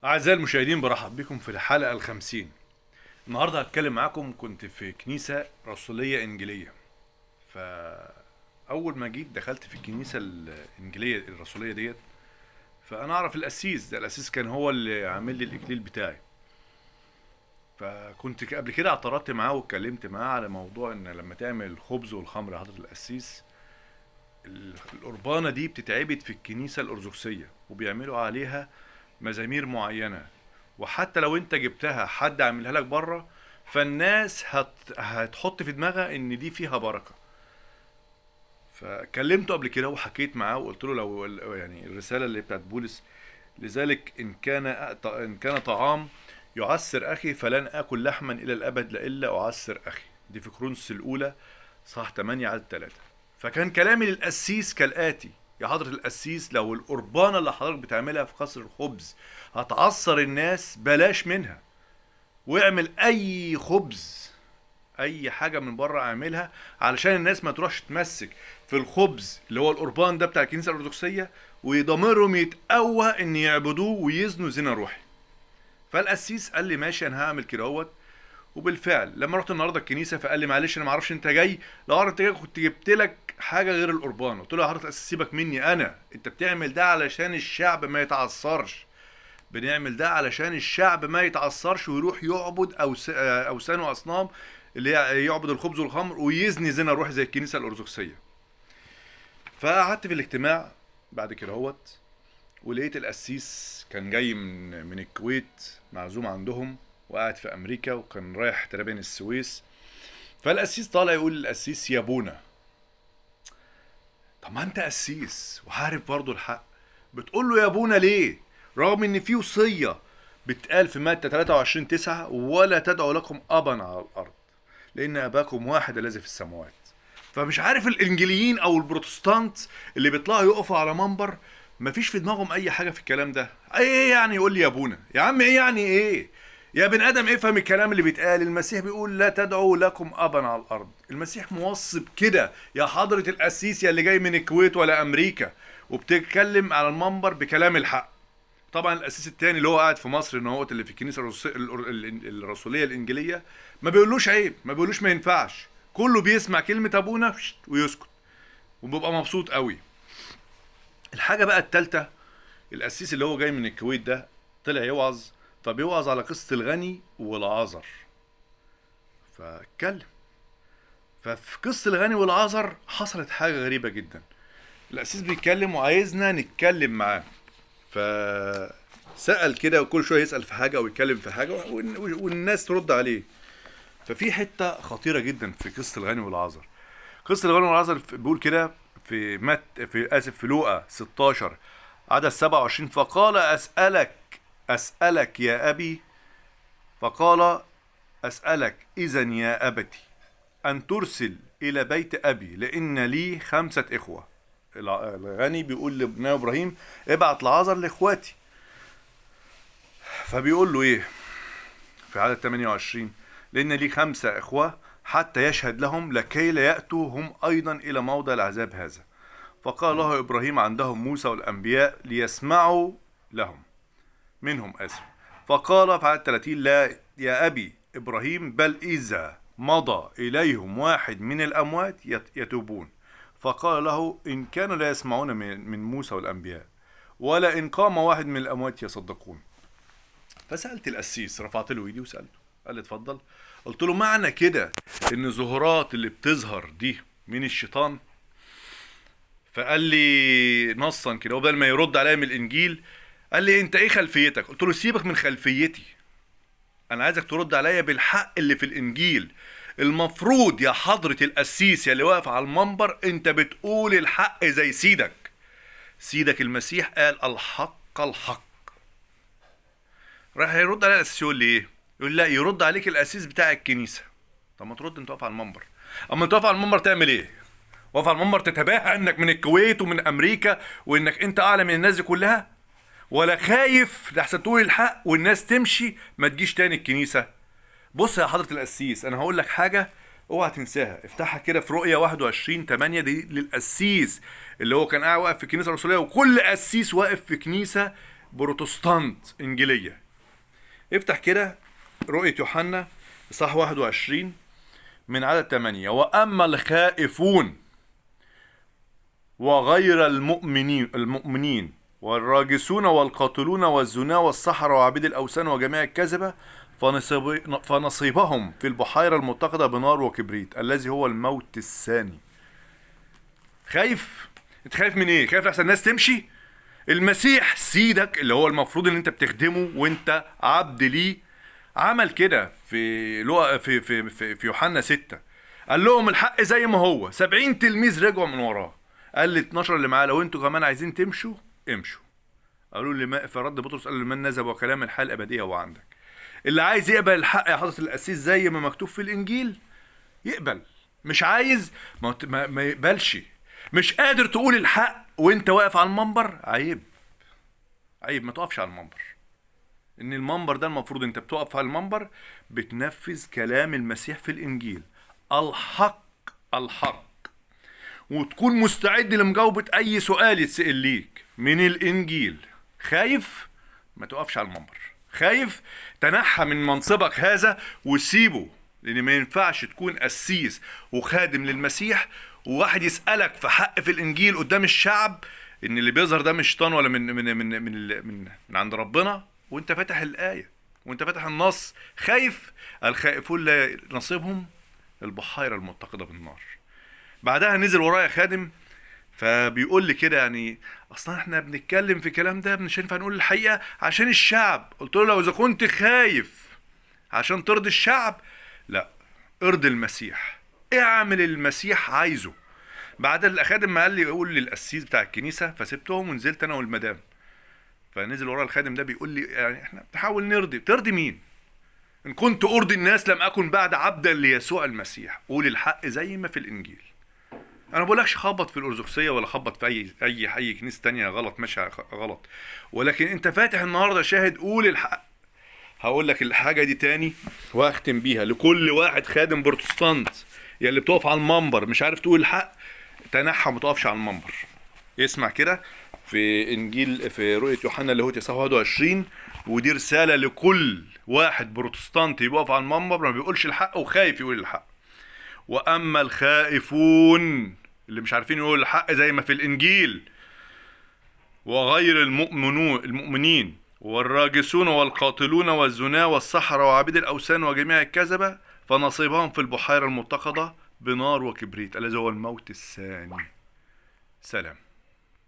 أعزائي المشاهدين، برحب بكم في الحلقة الخمسين. النهاردة هتكلم معاكم. كنت في كنيسة رسولية إنجيلية. فأول ما جيت دخلت في الكنيسة الإنجيلية الرسولية ديت، فأنا أعرف القسيس ده. القسيس كان هو اللي عامل لي الإكليل بتاعي. فكنت قبل كده اعترضت معاه واتكلمت معاه على موضوع إن لما تعمل الخبز والخمر يا حضرة القسيس، القربانة دي بتتعبد في الكنيسة الأرثوذكسية وبيعملوا عليها مزامير معينة. وحتى لو انت جبتها حد عاملها لك بره، فالناس هتحط في دماغها ان دي فيها بركة. فكلمته قبل كده وحكيت معاه وقلت له لو يعني الرسالة اللي بتاعت بولس، لذلك إن كان طعام يعسر أخي فلن آكل لحما إلى الأبد لإلا أعسر أخي. دي في كورنثوس الأولى صح 8 عدد 3. فكان كلامي للقسيس كالآتي: يا حضرة القسيس، لو القربانة اللي حضرتك بتعملها في قصر الخبز هتعصر الناس، بلاش منها واعمل أي خبز، أي حاجة من بره اعملها، علشان الناس ما تروحش تمسك في الخبز اللي هو القربان ده بتاع الكنيسة الأرثوذكسية وضميرهم يتقوى إن يعبدوه ويزنوا زنا روحي. فالقسيس قال لي ماشي، أنا هعمل كده اهوت. وبالفعل لما رحت النهارده الكنيسه فقال لي معلش انا ما اعرفش انت جاي، لو انت جاي كنت جبت لك حاجه غير القربان. قلت له يا حضرتك سيبك مني انا، انت بتعمل ده علشان الشعب ما يتعثرش. بنعمل ده علشان الشعب ما يتعثرش ويروح يعبد اوثان واصنام، اللي هي يعبد الخبز والخمر ويزني زنا روحي زي الكنيسه الارثوذكسيه. فقعدت في الاجتماع بعد كده اهوت، ولقيت القسيس كان جاي من الكويت، معزوم عندهم وقاعد في امريكا، وكان رايح تقريبا السويس. فالقسيس طالع يقول للقسيس يا ابونا. طب ما انت قسيس وعارف برضه الحق، بتقول له يا ابونا ليه؟ رغم ان في وصيه بتقال في متى 23:9: ولا تدعوا لكم ابا على الارض لان اباكم واحد الذي في السماوات. فمش عارف الانجيليين او البروتستانت اللي بيطلعوا يقفوا على منبر مفيش في دماغهم اي حاجه في الكلام ده. ايه يعني يقول لي يا ابونا؟ يا عم ايه يعني ايه؟ يا بن ادم افهم الكلام اللي بيتقال. المسيح بيقول لا تدعوا لكم ابا على الارض. المسيح موصي بكده يا حضره القسيس يا اللي جاي من الكويت ولا امريكا وبتتكلم على المنبر بكلام الحق. طبعا القسيس التاني اللي هو قاعد في مصر ان هو اللي في الكنيسه الرسوليه الانجيليه ما بيقولوش عيب، ما بيقولوش ما ينفعش. كله بيسمع كلمه ابونا ويسكت وبيبقى مبسوط قوي. الحاجه بقى التالتة، القسيس اللي هو جاي من الكويت ده طلع يوعظ. طب يوعظ على قصه الغني والعازر. فاتكلم. ففي قصه الغني والعازر حصلت حاجه غريبه جدا. القسيس بيتكلم وعايزنا نتكلم معاه. فسأل كده وكل شويه يسأل في حاجه او يتكلم في حاجه والناس ترد عليه. ففي حته خطيره جدا في قصه الغني والعازر. قصه الغني والعازر بيقول كده في لوقا 16 عدد 27: فقال أسألك يا أبي. فقال أسألك إذا يا أبتي أن ترسل إلى بيت أبي لأن لي 5 إخوة. الغني بيقول لابنه إبراهيم ابعت لعازر لإخواتي. فبيقول له إيه في عدد 28: لأن لي 5 إخوة حتى يشهد لهم لكي لا يأتوا هم أيضا إلى موضع العذاب هذا. فقال له إبراهيم عندهم موسى والأنبياء ليسمعوا لهم منهم فقال في عدد 30: لا يا أبي إبراهيم بل إذا مضى إليهم واحد من الأموات يتوبون. فقال له إن كانوا لا يسمعون من موسى والأنبياء ولا إن قام واحد من الأموات يصدقون. فسألت القسيس، رفعت له ايدي وسألته. قال لي اتفضل. قلت له معنى كده ان الظهورات اللي بتظهر دي من الشيطان؟ فقال لي نصا كده وبدل ما يرد عليا من الانجيل قال لي انت ايه خلفيتك؟ قلت له سيبك من خلفيتي، انا عايزك ترد عليا بالحق اللي في الانجيل. المفروض يا حضرة القسيس يا اللي واقف على المنبر انت بتقول الحق زي سيدك المسيح قال الحق الحق. راح يرد عليا القسيس يقول لي ايه؟ يقول لا، يرد عليك القسيس بتاع الكنيسه. طب ما ترد انت واقف على المنبر. اما انت واقف على المنبر تعمل ايه؟ واقف على المنبر تتباهى انك من الكويت ومن امريكا وانك انت اعلى من الناس دي كلها؟ ولا خايف لحسن تقول الحق والناس تمشي ما تجيش تاني الكنيسه؟ بص يا حضره القسيس، انا هقول لك حاجه اوعى تنساها. افتحها كده في رؤيا 21:8. دي للقسيس اللي هو كان قاعد واقف في الكنيسه الرسوليه، وكل قسيس واقف في كنيسه بروتستانت انجيليه. افتح كده رؤيه يوحنا اصحاح 21 من عدد 8. واما الخائفون وغير المؤمنين والراجسون والقاتلون والزنا والسحرة وعبيد الأوثان وجميع الكذبة فنصيبهم في البحيرة المتقدة بنار وكبريت الذي هو الموت الثاني. خايف؟ انت خايف من ايه؟ خايف لحسن الناس تمشي؟ المسيح سيدك اللي هو المفروض ان انت بتخدمه وانت عبد ليه عمل كده في يوحنا 6. قال لهم الحق زي ما هو. 70 تلميذ رجعوا من وراه. قال لي 12 اللي معاه لو انتوا كمان عايزين تمشوا امشوا. قالوا لي ما، فرد بطرس قال له من نذهب وكلام الحياه الابديه هو عندك. اللي عايز يقبل الحق يا حضرة القسيس زي ما مكتوب في الانجيل يقبل، مش عايز ما يقبلش. مش قادر تقول الحق وانت واقف على المنبر، عيب عيب، ما تقفش على المنبر. ان المنبر ده المفروض انت بتقف على المنبر بتنفذ كلام المسيح في الانجيل، الحق الحق، وتكون مستعد لمجاوبة اي سؤال يتسأل ليك من الانجيل. خايف؟ ما تقفش على المنبر. خايف؟ تنحى من منصبك هذا وسيبه، لان ما ينفعش تكون قسيس وخادم للمسيح وواحد يسألك في حق في الانجيل قدام الشعب ان اللي بيظهر ده مش شيطان ولا من عند ربنا، وانت فاتح الآية وانت فاتح النص. خايف؟ الخائفون لا نصيبهم البحيرة المتقدة بالنار. بعدها نزل ورايا خادم فبيقول لي كده يعني اصلا احنا بنتكلم في كلام ده مش هينفع نقول الحقيقة عشان الشعب. قلت له لو اذا كنت خايف عشان ترضي الشعب، لا، ارضي المسيح، اعمل المسيح عايزه. بعد الخادم ما قال لي قول للقسيس بتاع الكنيسة، فسبتهم ونزلت انا والمدام. فنزل ورا الخادم ده بيقول لي يعني احنا بنحاول نرضي. ترضي مين؟ ان كنت ارضي الناس لم اكن بعد عبدا ليسوع المسيح. قول الحق زي ما في الانجيل. انا بقولكش خبط في الارثوذكسيه ولا خبط في اي كنيسه تانية غلط ماشي غلط، ولكن انت فاتح النهارده شاهد، قول الحق. هقول لك الحاجه دي تاني واختم بيها لكل واحد خادم بروتستانت يا اللي بتقف على المنبر مش عارف تقول الحق، تنحى ما تقفش على المنبر. اسمع كده في انجيل في رؤيه يوحنا اللي هو 21، ودي رساله لكل واحد بروتستانتي بيقف على المنبر ما بيقولش الحق وخايف يقول الحق. واما الخائفون اللي مش عارفين يقولوا الحق زي ما في الانجيل وغير المؤمنين والراجسون والقاتلون والزنا والسحرة وعبيد الاوثان وجميع الكذبة فنصيبهم في البحيرة المتقدة بنار وكبريت الذي هو الموت الثاني. سلام.